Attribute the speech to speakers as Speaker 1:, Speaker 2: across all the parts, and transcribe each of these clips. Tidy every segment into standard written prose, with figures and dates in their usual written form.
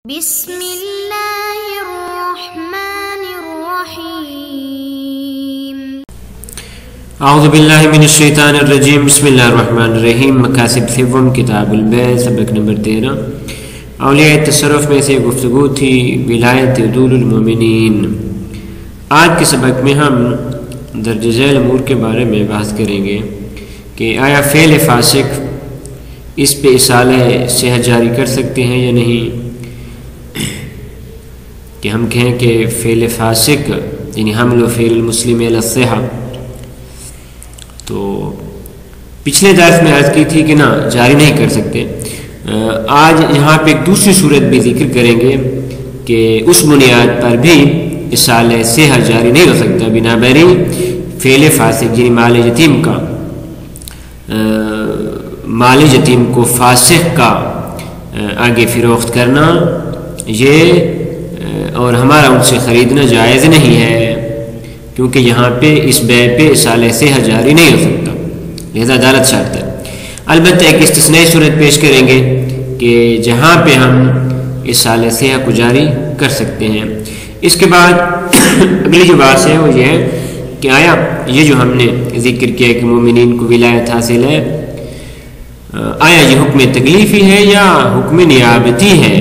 Speaker 1: بسم اللہ الرحمن الرحیم۔
Speaker 2: اعوذ باللہ من الشیطان الرجیم، بسم اللہ الرحمن الرحیم۔ مقاصد سوم، کتاب البیع، سبق نمبر 13۔ اولیاء تصرف میں سے گفتگو تھی ولایت عدول المومنین۔ آج کے سبق میں ہم درج ذیل امور کے بارے میں بحث کریں گے کہ آیا فعل فاسق اس پہ اصالہ صحت جاری کر سکتے ہیں یا نہیں، کہ ہم کہیں کہ فعل فاسق یعنی حمل و فعل المسلم علی الصحہ۔ تو پچھلے درس میں عرض کی تھی کہ نہ جاری نہیں کر سکتے۔ آج یہاں پہ ایک دوسری صورت بھی ذکر کریں گے کہ اس بنیاد پر بھی اصالہ صحہ جاری نہیں ہو سکتا، بنا بری فعل فاسق یعنی مال یتیم کا، مال یتیم کو فاسق کا آگے فروخت کرنا یہ اور ہمارا ان سے خریدنا جائز نہیں ہے، کیونکہ یہاں پہ اس بیع پہ اصالہ صحہ جاری نہیں ہو سکتا، لہذا عدالت شرط ہے۔ البتہ ایک استثنائی صورت پیش کریں گے کہ جہاں پہ ہم اصالہ صحہ کو جاری کر سکتے ہیں۔ اس کے بعد اگلی جو بات ہے وہ یہ ہے کہ آیا یہ جو ہم نے ذکر کیا کہ مومنین کو ولایت حاصل ہے، آیا یہ حکم تکلیفی ہے یا حکم نیابتی ہے،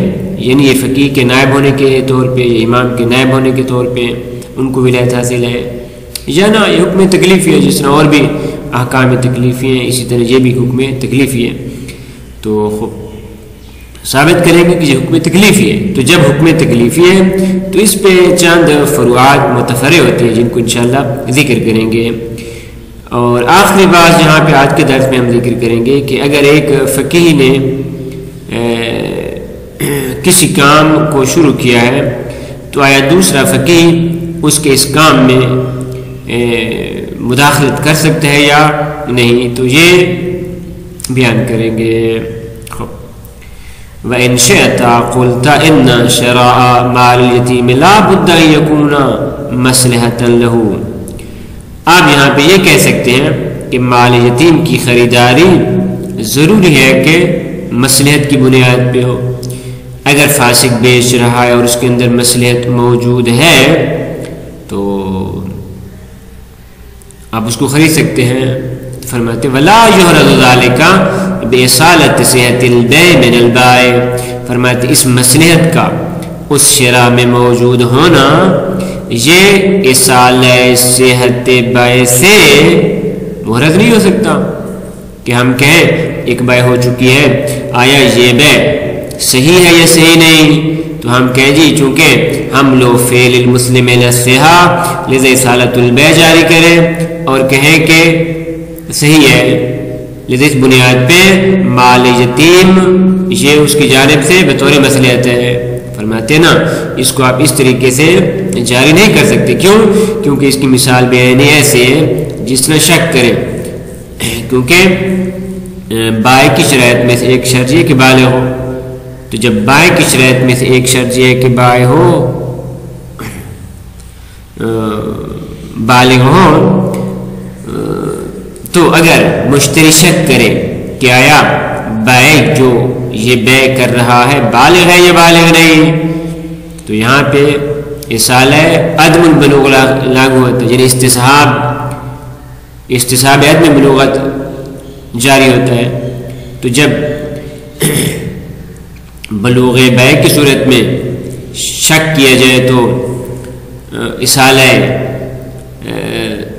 Speaker 2: یعنی یہ فقیہ کے نائب ہونے کے طور پہ یا امام کے نائب ہونے کے طور پہ ان کو ولایت حاصل ہے، یا نہ یہ حکم تکلیفی ہے، جس طرح اور بھی احکام تکلیفی ہیں اسی طرح یہ بھی حکم تکلیفی ہے۔ تو ثابت کریں گے کہ یہ حکم تکلیفی ہے۔ تو جب حکم تکلیفی ہے تو اس پہ چند فروعات متفرع ہوتے ہیں جن کو انشاءاللہ ذکر کریں گے۔ اور آخری بات یہاں پہ آج کے درس میں ہم ذکر کریں گے کہ اگر ایک فقیہ نے کسی کام کو شروع کیا ہے تو آیا دوسرا فقیہ اس کے اس کام میں مداخلت کر سکتا ہے یا نہیں، تو یہ بیان کریں گے۔ وَإِنْ شِئْتَ قُلْتَ إِنَّ شِرَاءَ مَالِ الْيَتِيمِ لَا بُدَّ أَن يَكُونَ مَصْلَحَةً لَهُ۔ آپ یہاں پہ یہ کہہ سکتے ہیں کہ مال یتیم کی خریداری ضروری ہے کہ مصلحت کی بنیاد پہ ہو۔ اگر فاسق بیچ رہا ہے اور اس کے اندر مصلحت موجود ہے تو آپ اس کو خرید سکتے ہیں۔ فرماتے وَلَا يُحْرَزُ ذَلِكَ بِإِصَالَةِ صِحَةِ الْبَيْعِ مِنَ الْبَائِعِ۔ فرماتے اس مصلحت کا اس شرح میں موجود ہونا یہ اصالہ صحت بیع سے محرز نہیں ہو سکتا، کہ ہم کہیں ایک بیع ہو چکی ہے، آیا یہ بیع صحیح ہے یا صحیح نہیں، تو ہم کہیں جی چونکہ ہم لو فعل المسلم علی الصحہ لذا اصالۃ البیع جاری کریں اور کہیں کہ صحیح ہے، لذا اس بنیاد پہ مال یتیم یہ اس کی جانب سے بطور مصلحت ہے۔ فرماتے نا اس کو آپ اس طریقے سے جاری نہیں کر سکتے، کیوں؟ کیونکہ اس کی مثال بیانی ایسے ہے جس طرح شک کرے، کیونکہ بائع کی شرائط میں سے ایک شرط یہ کہ بالغ ہو، تو جب بائع کی شرائط میں سے ایک شرط یہ کہ بائع ہو بالغ ہو، تو اگر مشتری شک کرے کہ آیا بائع جو یہ بیع کر رہا ہے بالغ ہے یا بالغ نہیں، تو یہاں پہ اصالہ عدم البلوغ لاگو ہوتا ہے، یعنی استصحاب عدم بلوغت جاری ہوتا ہے۔ تو جب بلوغ بیع کی صورت میں شک کیا جائے تو اصالہ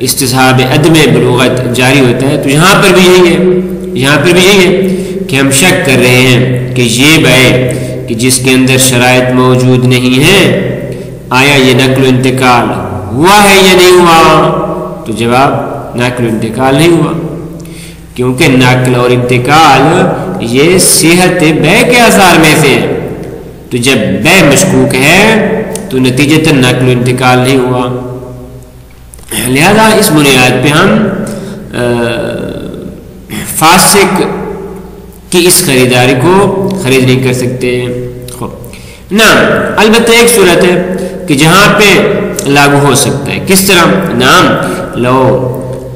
Speaker 2: استصحاب عدم بلوغت جاری ہوتا ہے۔ تو یہاں پر بھی یہی ہے کہ ہم شک کر رہے ہیں کہ یہ بیع کہ جس کے اندر شرائط موجود نہیں ہیں آیا یہ نقل و انتقال ہوا ہے یا نہیں ہوا، تو جواب نقل و انتقال نہیں ہوا، کیونکہ نقل اور انتقال یہ صحت بیع کے آثار میں سے ہے۔ تو جب بیع مشکوک ہے تو نتیجتاً نقل و انتقال نہیں ہوا، لہذا اس بنیاد پہ ہم فاسق کی اس خریداری کو خرید نہیں کر سکتے۔ نعم، البتہ ایک صورت ہے کہ جہاں پہ لاگو ہو سکتا ہے، کس طرح؟ نعم،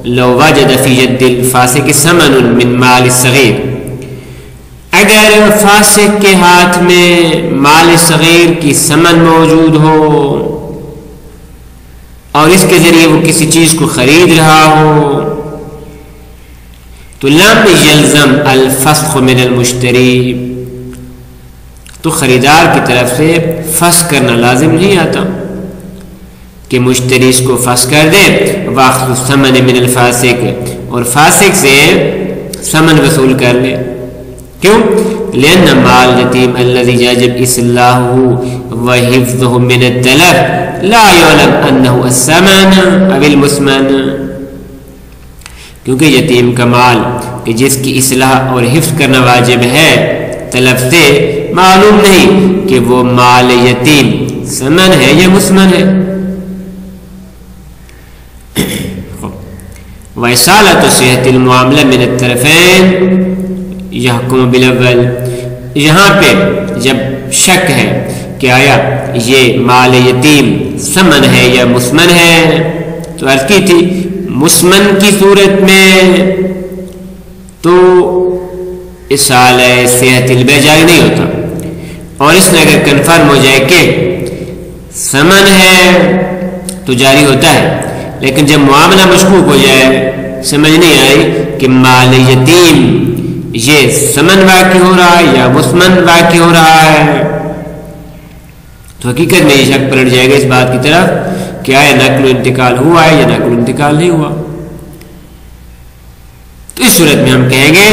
Speaker 2: لو وجد فی ید الفاسق ثمن من مال الصغیر، اگر فاسق کے ہاتھ میں مال صغیر کی ثمن موجود ہو اور اس کے ذریعے وہ کسی چیز کو خرید رہا ہو تو لم یلزم الفسخ من المشتری، تو خریدار کی طرف سے فسخ کرنا لازم نہیں آتا کہ مشتری اس کو فسخ کر دے، واخذ الثمن من الفاسق، اور فاسق سے ثمن وصول کر لے. کیوں؟ لأن مال یتیم الذي يجب إصلاحه وحفظه من التلف لا يعلم أنه الثمن أو المثمن، کیونکہ یتیم کا مال کہ جس کی اصلاح اور حفظ کرنا واجب ہے تلف سے معلوم نہیں کہ وہ مال یتیم ثمن ہے یا مثمن ہے. وإصالة صحة المعاملة من الطرفين يحكم بالأول، یہاں پہ جب شک ہے کہ آیا یہ مال یتیم ثمن ہے یا مثمن ہے، تو عرض کی تھی مثمن کی صورت میں تو اصالہ صحت البیع جاری نہیں ہوتا، اور اس میں اگر کنفرم ہو جائے کہ ثمن ہے تو جاری ہوتا ہے. لیکن جب معاملہ مشکوک ہو جائے، سمجھ نہیں آئی کہ مال یتیم یہ ثمن واقع ہو رہا ہے یا مثمن واقع ہو رہا ہے، تو حقیقت میں یہ شک پلٹ جائے گا اس بات کی طرف کہ آیا نقل و انتقال ہوا ہے یا نقل و انتقال نہیں ہوا. تو اس صورت میں ہم کہیں گے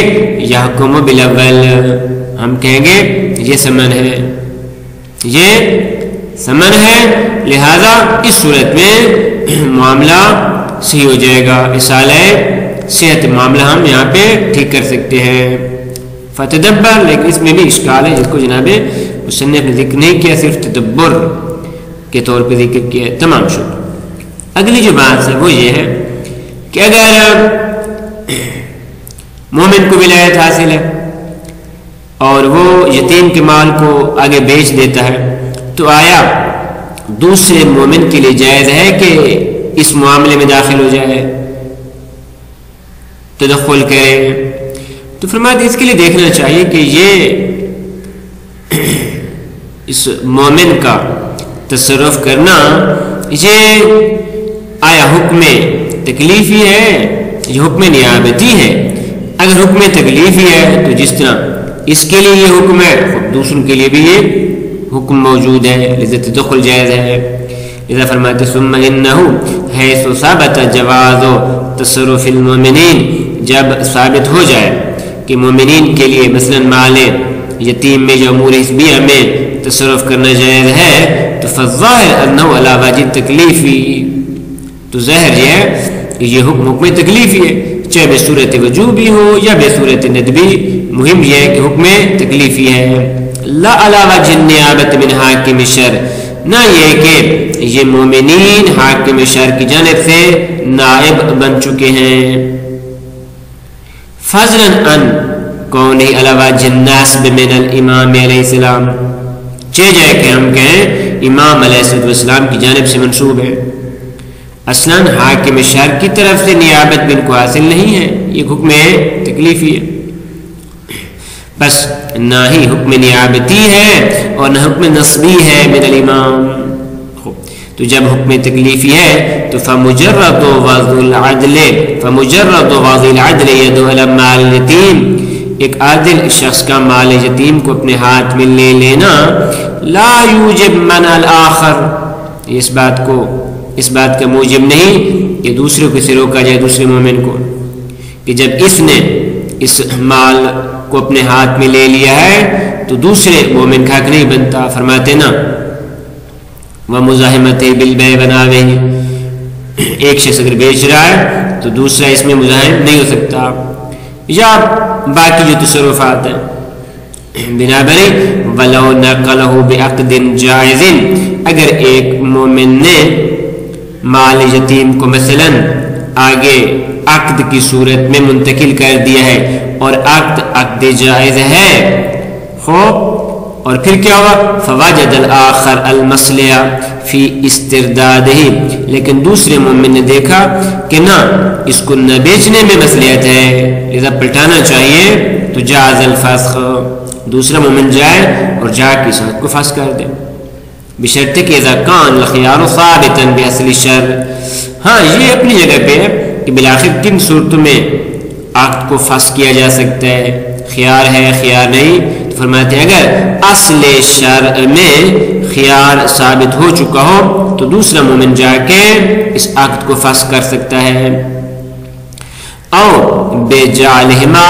Speaker 2: یحکم بالاول، ہم کہیں گے یہ ثمن ہے، یہ ثمن ہے، لہذا اس صورت میں معاملہ صحیح ہو جائے گا. اصالہ صحت معاملہ ہم یہاں پہ ٹھیک کر سکتے ہیں. فتدبر، لیکن اس میں بھی اشکال ہے جس کو جناب مصنف نے ذکر نہیں کیا، صرف تدبر کے طور پہ ذکر کیا ہے. تمام شکر. اگلی جو بات ہے وہ یہ ہے کہ اگر مومن کو ولایت حاصل ہے اور وہ یتیم کے مال کو آگے بیچ دیتا ہے، تو آیا دوسرے مومن کے لیے جائز ہے کہ اس معاملے میں داخل ہو جائے، تدخل کرے؟ تو فرماتے اس کے لیے دیکھنا چاہیے کہ یہ اس مومن کا تصرف کرنا یہ آیا حکم تکلیفی ہے یہ حکم نیابتی ہے. اگر حکم تکلیفی ہے تو جس طرح اس کے لیے یہ حکم ہے خود دوسروں کے لیے بھی یہ حکم موجود ہے، لذا تدخل جائز ہے. لذا فرماتے ثم انه حيث ثبت جواز تصرف المؤمنین، جب ثابت ہو جائے کہ مومنین کے لیے مثلا مال یتیم میں یا امور حسبیہ میں تصرف کرنا جائز ہے، تو فالظاہر انه علی وجہ تکلیفی، تو ظاہر یہ ہے کہ یہ حکم تکلیفی ہے، چاہے بے صورت وجوبی ہو یا بے صورت ندبی، مہم یہ ہے کہ حکم تکلیفی ہے. لا علی وجہ النیابۃ من حاکم الشرع، نہ یہ کہ یہ مومنین حاکم شرع کی جانب سے نائب بن چکے ہیں. فضلا ان کون علی وجہ الناسب من الامام علیہ السلام، چہ جائے کہ ہم کہیں امام علیہ السلام کی جانب سے منسوب ہے. اصلاً حاکم شرع کی طرف سے نیابت بن کو حاصل نہیں ہے، یہ حکم تکلیفی ہے. بس نہ ہی حکم نیابتی ہے اور نہ حکم نصبی ہے من الامام. تو جب حکم تکلیفی ہے تو فمجرد وضع العدل يدعو على مال اليتيم، ایک عادل شخص کا مال یتیم کو اپنے ہاتھ میں لے لینا لا یوجب منع الآخر، اس بات کا موجب نہیں کہ دوسرے کو سے روکا جائے، دوسرے مومن کو، کہ جب اس نے اس مال کو اپنے ہاتھ میں لے لیا ہے تو دوسرے مومن کا حق نہیں بنتا. فرماتے نا وَمُزَاحِمَتِ بِالْبَيْعِ بناوے، ایک شخص اگر بیچ رہا ہے تو دوسرا اس میں مزاحم نہیں ہو سکتا، یا باقی جو تصرفات ہیں. بنابراً وَلَوْ نَقَلَهُ بِعَقْدٍ جَائِزٍ، اگر ایک مومن نے مال یتیم کو مثلا آگے عقد کی صورت میں منتقل کر دیا ہے اور عقد جائز ہے، خوب، اور پھر کیا ہوا فواجد الآخر المصلحہ فی استردادہ، لیکن دوسرے مومن نے دیکھا کہ نہ اس کو نہ بیچنے میں مصلحت ہے لذا پلٹانا چاہیے، تو جاز الفسخ، دوسرا مومن جائے اور جا کے اس عقد کو فسخ کر دے، بشرط کہ اذا کان الخیار ثابتا باصل الشرط۔ ہاں یہ اپنی جگہ پہ ہے کہ بالآخر کن صورتوں میں عقد کو فسخ کیا جا سکتا ہے، خیار ہے خیار نہیں، تو فرماتے ہیں اگر اصل شرع میں خیار ثابت ہو چکا ہو تو دوسرا مومن جا کے اس عقد کو فسخ کر سکتا ہے، او بجعلہما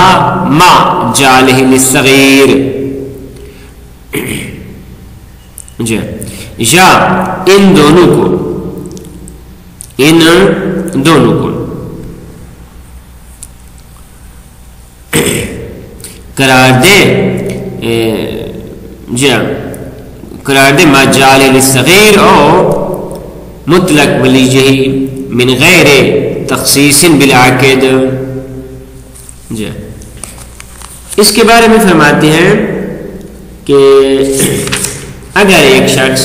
Speaker 2: ما جعلہ للصغیر، جی یا ان دونوں کو قرار دے، قرار دے ما جعلہ للصغیر او مطلق ولیجہ من غیر تخصیص بالعقد۔ جی اس کے بارے میں فرماتے ہیں کہ اگر ایک شخص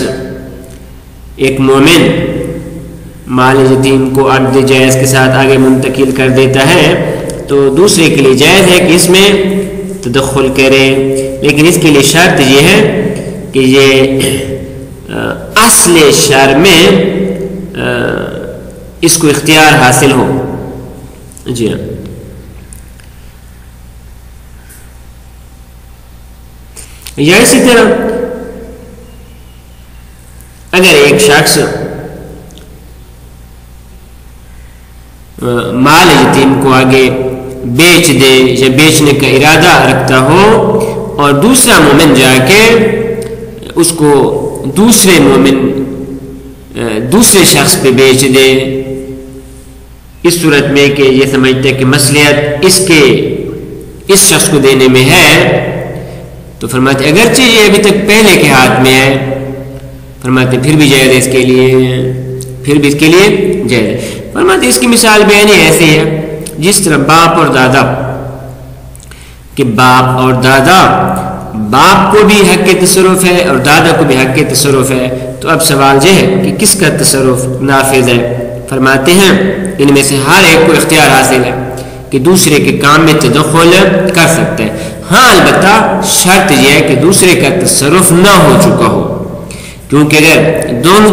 Speaker 2: ایک مومن مال یتیم کو عقد جائز کے ساتھ آگے منتقل کر دیتا ہے تو دوسرے کے لیے جائز ہے کہ اس میں تدخل کرے، لیکن اس کے لیے شرط یہ ہے کہ یہ اصل شرع میں اس کو اختیار حاصل ہو۔ جی ہاں، یا اسی طرح اگر ایک شخص مال یتیم کو آگے بیچ دے یا بیچنے کا ارادہ رکھتا ہو اور دوسرا مومن جا کے اس کو دوسرے شخص پہ بیچ دے، اس صورت میں کہ یہ سمجھتے کہ مصلحت اس شخص کو دینے میں ہے، تو فرماتے اگرچہ یہ ابھی تک پہلے کے ہاتھ میں ہے، فرماتے پھر بھی جائز ہے اس کے لیے جائز ہے۔ فرماتے اس کی مثال بیانی ایسی ہے جس طرح باپ اور دادا، کہ باپ کو بھی حق تصرف ہے اور دادا کو بھی حق تصرف ہے، تو اب سوال یہ ہے کہ کس کا تصرف نافذ ہے؟ فرماتے ہیں ان میں سے ہر ایک کو اختیار حاصل ہے کہ دوسرے کے کام میں تدخل کر سکتا ہے، ہاں البتہ شرط یہ ہے کہ دوسرے کا تصرف نہ ہو چکا ہو، کیونکہ اگر دونوں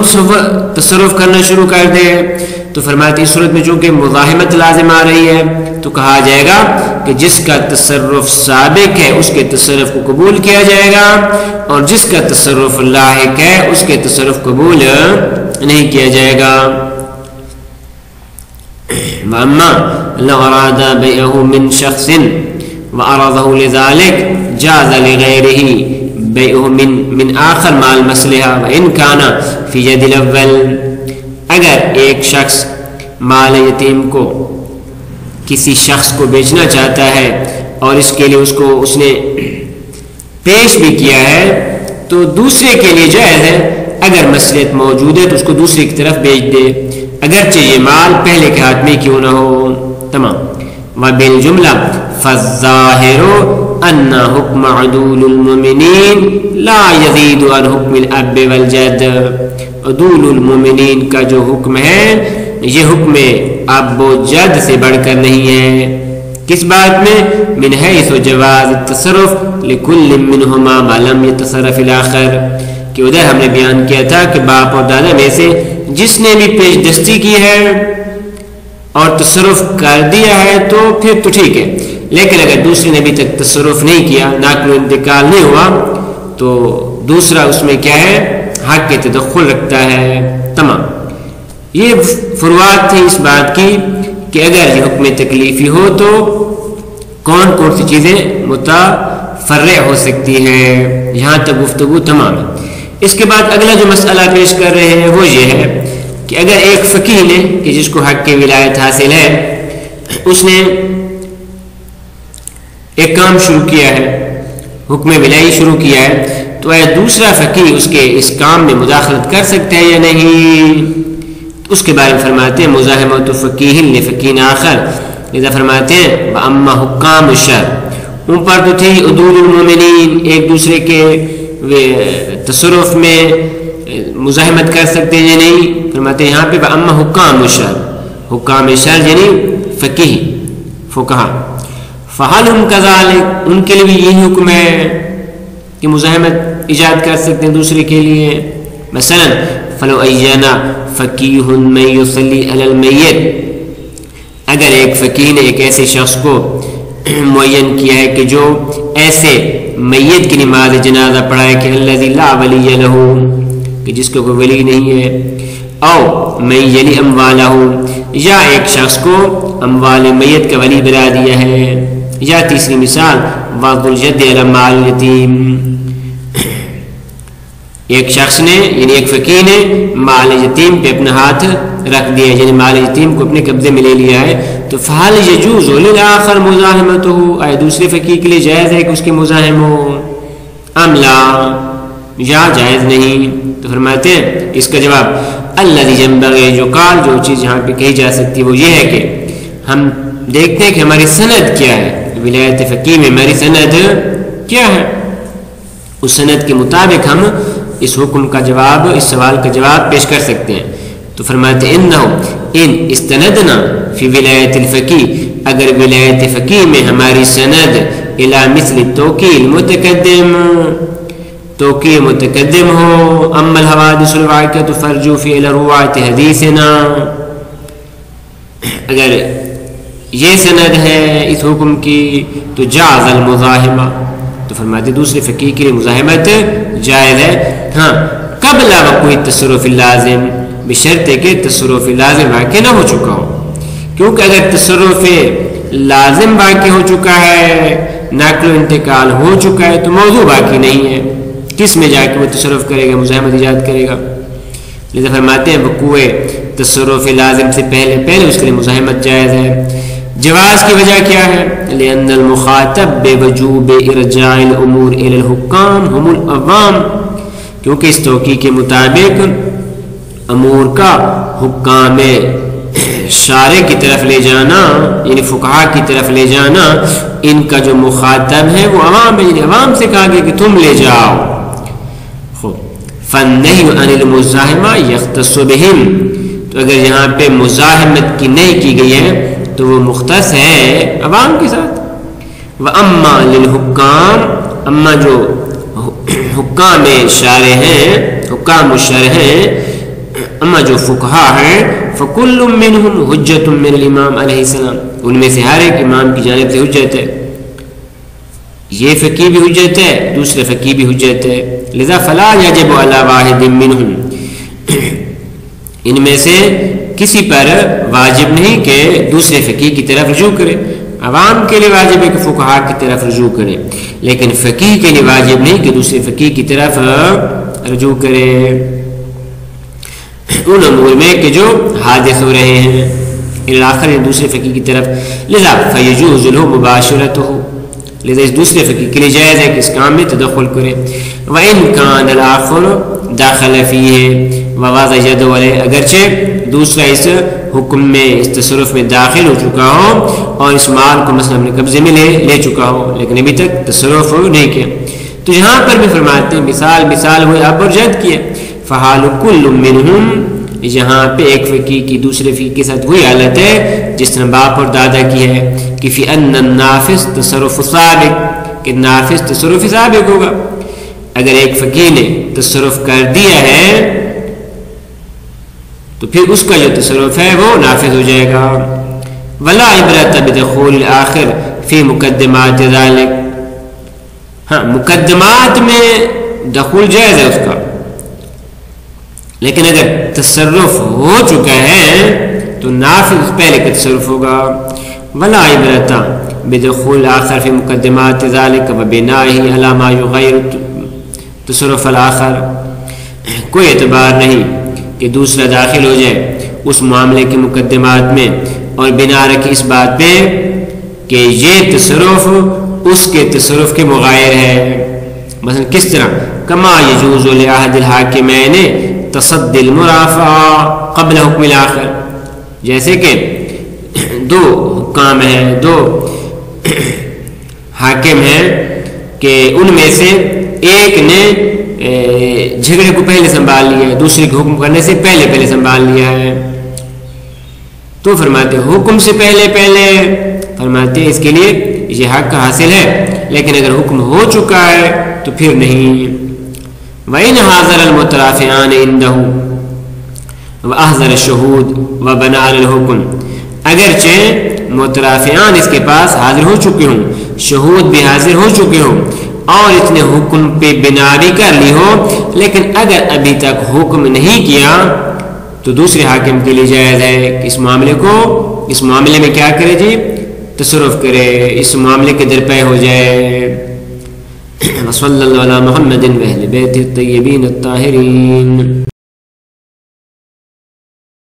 Speaker 2: تصرف کرنا شروع کر دے تو فرماتی اس صورت میں چونکہ مزاحمت لازم آ رہی ہے تو کہا جائے گا کہ جس کا تصرف سابق ہے اس کے تصرف کو قبول کیا جائے گا، اور جس کا تصرف لاحق ہے اس کے تصرف قبول نہیں کیا جائے گا۔ وَأَمَّا لَوْ أَرَادَ بَيْعَهُ مِنْ شَخْصٍ وَأَرَادَهُ لِذَلِكَ جَازَ لِغَيْرِهِ بَيْعُهُ مِنْ آخَرَ مَعَ الْمَصْلِحَةِ وَإِنْ كَانَ فِي يَدِ الْأَوَّلِ۔ اگر ایک شخص مال یتیم کو کسی شخص کو بیچنا چاہتا ہے اور اس کے لیے اس نے پیش بھی کیا ہے تو دوسرے کے لیے جائز ہے، اگر مصلحت موجود ہے تو اس کو دوسرے کی طرف بیچ دے، اگرچہ یہ مال پہلے کے ہاتھ میں کیوں نہ ہو۔ تمام وبالجملہ فالظاہر ان حکم عدول المؤمنین لا یزید عن حکم الاب والجد۔ عدول المؤمنین کا جو حکم ہے یہ حکم اب و جد سے بڑھ کر نہیں ہے، کس بات میں؟ من حیث جواز التصرف لکل منہما ما لم یتصرف الاخر، کہ ادھر ہم نے بیان کیا تھا کہ باپ اور دادا میں سے جس نے بھی پیش دستی کی ہے اور تصرف کر دیا ہے تو پھر تو ٹھیک ہے، لیکن اگر دوسرے نے ابھی تک تصرف نہیں کیا، نقل و انتقال نہیں ہوا، تو دوسرا اس میں کیا ہے؟ حق کے تدخل رکھتا ہے۔ تمام یہ فروعات تھی اس بات کی کہ اگر یہ حکم تکلیفی ہو تو کون کون سی چیزیں متفرع ہو سکتی ہیں، یہاں تک گفتگو تمام ہے۔ اس کے بعد اگلا جو مسئلہ پیش کر رہے ہیں وہ یہ ہے کہ اگر ایک فقیہ نے کہ جس کو حق کی ولایت حاصل ہے، اس نے ایک کام شروع کیا ہے، حکم ولایت شروع کیا ہے، تو اے دوسرا فقیہ اس کے اس کام میں مداخلت کر سکتے ہیں یا نہیں؟ تو اس کے بارے میں فرماتے ہیں مزاحمۃ فقیہ لفقیہ آخر، لذا فرماتے ہیں وَأَمَّا حُکَّامُ الشَّرْعِ، ان پر تو تھی عدول المؤمنین، ایک دوسرے کے تصرف میں مزاحمت کر سکتے ہیں یا نہیں؟ فرماتے ہیں یہاں پہ وَأَمَّا حُکَّامُ الشَّرْعِ، حکام شرع یعنی فقیہ فقہا، فَهَلْ هُمْ كَذَلِكَ، ان کے لیے بھی یہی حکم ہے؟ کہ مزاحمت ایجاد کر سکتے ہیں دوسرے کے لیے. مثلا فلو عینا فقیہ من یصلی علی المیت، اگر ایک فقیہ نے ایک ایسے شخص کو معین کیا ہے کہ جو ایسے میت کی نماز جنازہ پڑھائے کہ الذی لا ولی لہ، کہ جس کو کوئی ولی نہیں ہے، او من یلی اموالہ، یا ایک شخص کو اموال میت کا ولی بنا دیا ہے. یا تیسری مثال وضع الید علی مال الیتیم، ایک شخص نے یعنی ایک فقیہ نے مال یتیم پہ اپنا ہاتھ رکھ دیا ہے، یعنی مال یتیم کو اپنے قبضے میں لے لیا ہے، تو فحال یجوز للآخر مزاحمتہ، آئے دوسرے فقیہ کے لیے جائز ہے کہ اس کی مزاحم ہو، ام لا، یا جائز نہیں. تو فرماتے ہیں اس کا جواب الذی ینبغی، جو قال، جو چیز یہاں پہ کہی جا سکتی ہے وہ یہ ہے کہ ہم دیکھتے ہیں کہ ہماری سند کیا ہے، ولایت فقیہ میں ہماری سند کیا ہے، اس سند کے مطابق ہم اس حکم کا جواب، اس سوال کا جواب پیش کر سکتے ہیں. تو فرماتے ہیں ان استندنا فی ولایت الفقیہ، اگر ولایت فقیہ میں ہماری سند الی مثل التوکیل متقدم، توقیع متقدم ہو، اما الحوادث الواقعۃ فرجو فی روایت حدیثنا، اگر یہ سند ہے اس حکم کی تو جاز المزاحمہ، تو فرماتے دوسرے فقیہ کے لیے مزاحمت جائز ہے، ہاں قبل وقوع التصرف اللازم، بشرط کہ تصرف لازم واقع نہ ہو چکا ہو، کیونکہ اگر تصرف لازم واقع ہو چکا ہے، نقل و انتقال ہو چکا ہے، تو موضوع باقی نہیں ہے، کس میں جا کے وہ تصرف کرے گا، مزاحمت ایجاد کرے گا. لذا فرماتے ہیں وقوع تصرف لازم سے پہلے اس کے لیے مزاحمت جائز ہے. جواز کی وجہ کیا ہے؟ لأن المخاطب بوجوب ارجاع الامور الى الحکام هم العوام، کیونکہ اس توقیع کے مطابق امور کا حکام شارع کی طرف لے جانا، یعنی فقہا کی طرف لے جانا، ان کا جو مخاطب ہے وہ عوام ہے، یعنی عوام سے کہا گیا کہ تم لے جاؤ. فالنہی عن المزاحمہ یختص بہم، تو اگر یہاں پہ مزاحمت کی نہیں کی گئی ہے تو وہ مختص ہے عوام کے ساتھ. وَأَمَّا لِلْحُکَّامِ، اما جو حکام شارع ہیں، حکام الشرع ہیں، اما جو فقہا ہیں، فَكُلٌّ مِّنْهُمْ حُجَّةٌ مِّنَ الْإِمَامِ علیہ السلام، ان میں سے ہر ایک امام کی جانب سے حجت ہے، یہ فقیہ بھی حجت ہے، دوسرے فقیہ بھی حجت ہے. لذا فلا یجب علی واحد منہم، ان میں سے کسی پر واجب نہیں کہ دوسرے فقیہ کی طرف رجوع کرے. عوام کے لیے واجب ہے کہ فقہا کی طرف رجوع کرے، لیکن فقیہ کے لیے واجب نہیں کہ دوسرے فقیہ کی طرف رجوع کرے ان امور میں کہ جو حادث ہو رہے ہیں، الاخر دوسرے فقیہ کی طرف. لذا فیجوز له مباشرتہ، لذا اس دوسرے فقیہ کے لیے جائز ہے کہ اس کام میں تدخل کرے. وَإِنْ كَانَ الْآخَرُ دَخَلَ فِيهِ وَوَضَعَ يَدَهُ عَلَيْهِ، اگرچہ دوسرا اس حکم میں، اس تصرف میں داخل ہو چکا ہو اور اس مال کو مثلا اپنے قبضے میں لے چکا ہو، لیکن ابھی تک تصرف نہیں کیا. تو یہاں پر بھی فرماتے ہیں مثال ہوئے آپ اور جد کیا. فحال کل منہم، یہاں پہ ایک فقیہ کی دوسرے فقیہ کے ساتھ وہی حالت ہے جس طرح باپ اور دادا کی ہے کہ فی ان النافذ تصرف سابق، کہ نافذ تصرف سابق ہوگا. اگر ایک فقیہ نے تصرف کر دیا ہے تو پھر اس کا جو تصرف ہے وہ نافذ ہو جائے گا. ولا عبرت بدخول الاخر فی مقدمات ذلک، ہاں مقدمات میں دخول جائز ہے اس کا، لیکن اگر تصرف ہو چکا ہے تو نافذ پہلے کا تصرف ہوگا. ولا عبرت بدخول آخر فی مقدمات ذلک وبنائہ علی ما یغیر تصرف الاخر، کوئی اعتبار نہیں کہ دوسرا داخل ہو جائے اس معاملے کے مقدمات میں اور بنا رکھی اس بات پہ کہ یہ تصرف اس کے تصرف کے مغایر ہے. مثلا کس طرح؟ کما یجوز لأحد الحاکمین تصدی المرافعہ قبل حکم الاخر، جیسے کہ دو حکام ہیں، دو حاکم ہیں کہ ان میں سے ایک نے جھگڑے کو پہلے سنبھال لیا ہے، دوسرے کو حکم کرنے سے پہلے سنبھال لیا ہے. تو فرماتے حکم سے پہلے فرماتے اس کے لیے یہ حق کا حاصل ہے، لیکن اگر حکم ہو چکا ہے تو پھر نہیں۔ وَإِنْ حَاضَرَ الْمُتَرَافِعَانِ عِنْدَهُ وَأَحْضَرَ الشُّهُودَ وَبَنَى عَلَى الْحُكْمِ، اگرچہ مترافعان اس کے پاس حاضر ہو چکے ہوں، شہود بھی حاضر ہو چکے ہوں اور اس نے حکم پہ بنا بھی کر لی ہو، لیکن اگر ابھی تک حکم نہیں کیا تو دوسرے حاکم کے لیے جائز ہے کہ اس معاملے میں کیا کرے جی؟ تصرف کرے، اس معاملے کے درپے ہو جائے۔ وصلی اللہ علی محمد و اہل بیت الطیبین الطاہرین۔